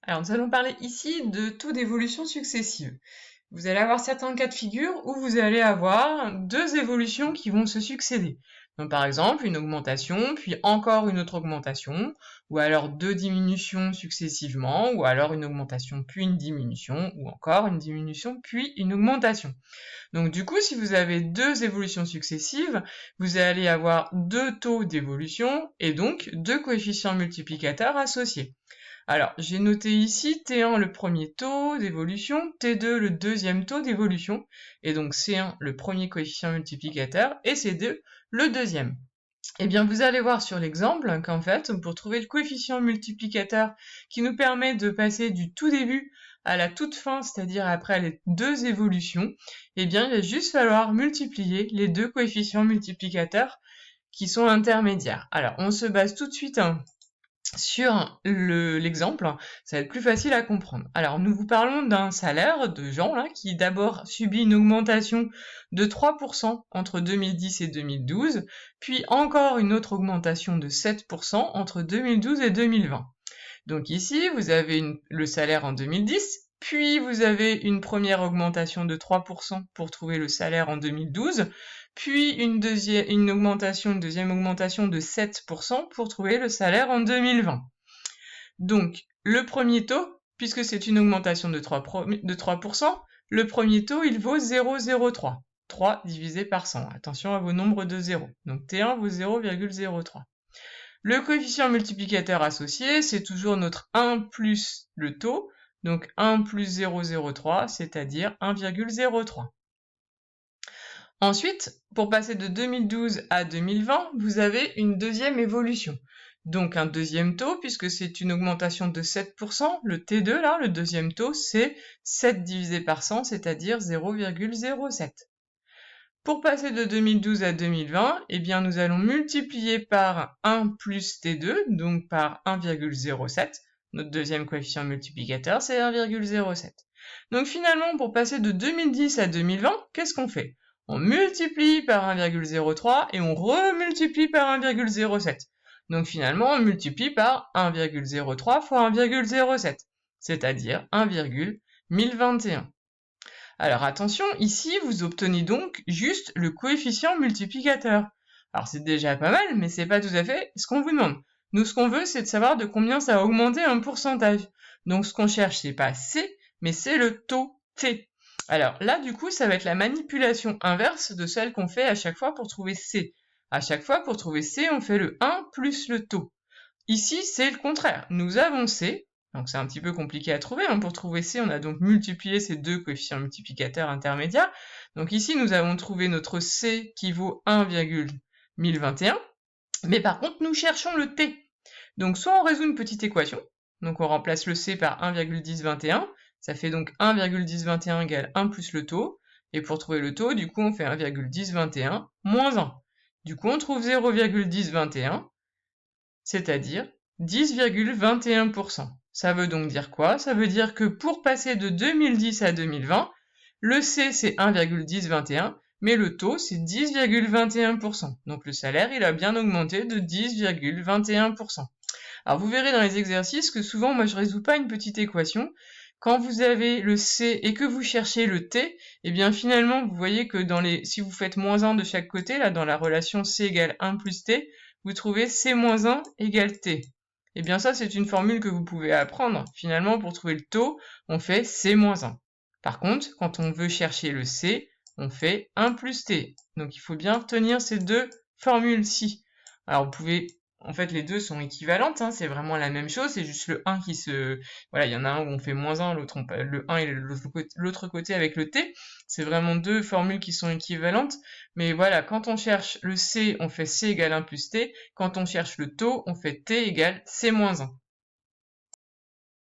Alors, nous allons parler ici de taux d'évolution successive. Vous allez avoir certains cas de figure où vous allez avoir deux évolutions qui vont se succéder. Donc, par exemple, une augmentation, puis encore une autre augmentation, ou alors deux diminutions successivement, ou alors une augmentation puis une diminution, ou encore une diminution puis une augmentation. Donc, du coup, si vous avez deux évolutions successives, vous allez avoir deux taux d'évolution et donc deux coefficients multiplicateurs associés. Alors, j'ai noté ici T1 le premier taux d'évolution, T2 le deuxième taux d'évolution, et donc C1 le premier coefficient multiplicateur, et C2 le deuxième. Eh bien, vous allez voir sur l'exemple qu'en fait, pour trouver le coefficient multiplicateur qui nous permet de passer du tout début à la toute fin, c'est-à-dire après les deux évolutions, eh bien, il va juste falloir multiplier les deux coefficients multiplicateurs qui sont intermédiaires. Alors, on se base tout de suite sur l'exemple, ça va être plus facile à comprendre. Alors, nous vous parlons d'un salaire de Jean là, qui d'abord subit une augmentation de 3% entre 2010 et 2012, puis encore une autre augmentation de 7% entre 2012 et 2020. Donc ici, vous avez le salaire en 2010, puis vous avez une première augmentation de 3% pour trouver le salaire en 2012, puis une deuxième augmentation de 7% pour trouver le salaire en 2020. Donc, le premier taux, puisque c'est une augmentation de 3%, le premier taux, il vaut 0,03. 3 divisé par 100. Attention à vos nombres de 0. Donc T1 vaut 0,03. Le coefficient multiplicateur associé, c'est toujours notre 1 plus le taux, donc 1 plus 0,03, c'est-à-dire 1,03. Ensuite, pour passer de 2012 à 2020, vous avez une deuxième évolution. Donc un deuxième taux, puisque c'est une augmentation de 7%, le T2 là, le deuxième taux, c'est 7 divisé par 100, c'est-à-dire 0,07. Pour passer de 2012 à 2020, eh bien nous allons multiplier par 1 plus T2, donc par 1,07. Notre deuxième coefficient multiplicateur, c'est 1,07. Donc finalement, pour passer de 2010 à 2020, qu'est-ce qu'on fait? On multiplie par 1,03 et on remultiplie par 1,07. Donc finalement, on multiplie par 1,03 fois 1,07, c'est-à-dire 1,1021. Alors attention, ici, vous obtenez donc juste le coefficient multiplicateur. Alors c'est déjà pas mal, mais c'est pas tout à fait ce qu'on vous demande. Nous, ce qu'on veut, c'est de savoir de combien ça a augmenté un pourcentage. Donc ce qu'on cherche, c'est pas C, mais c'est le taux T. Alors là, du coup, ça va être la manipulation inverse de celle qu'on fait à chaque fois pour trouver C. À chaque fois, pour trouver C, on fait le 1 plus le taux. Ici, c'est le contraire. Nous avons C, donc c'est un petit peu compliqué à trouver. Pour trouver C, on a donc multiplié ces deux coefficients multiplicateurs intermédiaires. Donc ici, nous avons trouvé notre C qui vaut 1,1021. Mais par contre, nous cherchons le T. Donc soit on résout une petite équation, donc on remplace le C par 1,1021, ça fait donc 1,1021 égale 1 plus le taux, et pour trouver le taux, du coup on fait 1,1021 moins 1. Du coup on trouve 0,1021, c'est-à-dire 10,21%. Ça veut donc dire quoi? Ça veut dire que pour passer de 2010 à 2020, le C c'est 1,1021, mais le taux c'est 10,21%. Donc le salaire il a bien augmenté de 10,21%. Alors vous verrez dans les exercices que souvent moi je résous pas une petite équation. Quand vous avez le C et que vous cherchez le T, eh bien finalement vous voyez que si vous faites moins 1 de chaque côté, là dans la relation C égale 1 plus T, vous trouvez C moins 1 égale T. Eh bien ça c'est une formule que vous pouvez apprendre. Finalement pour trouver le taux, on fait C moins 1. Par contre, quand on veut chercher le C, on fait 1 plus T. Donc il faut bien retenir ces deux formules-ci. Alors vous pouvez... En fait, les deux sont équivalentes, c'est vraiment la même chose, c'est juste le 1 qui se... Voilà, il y en a un où on fait moins 1, l'autre le 1 et l'autre côté avec le T. C'est vraiment deux formules qui sont équivalentes. Mais voilà, quand on cherche le C, on fait C égale 1 plus T. Quand on cherche le taux, on fait T égale C moins 1.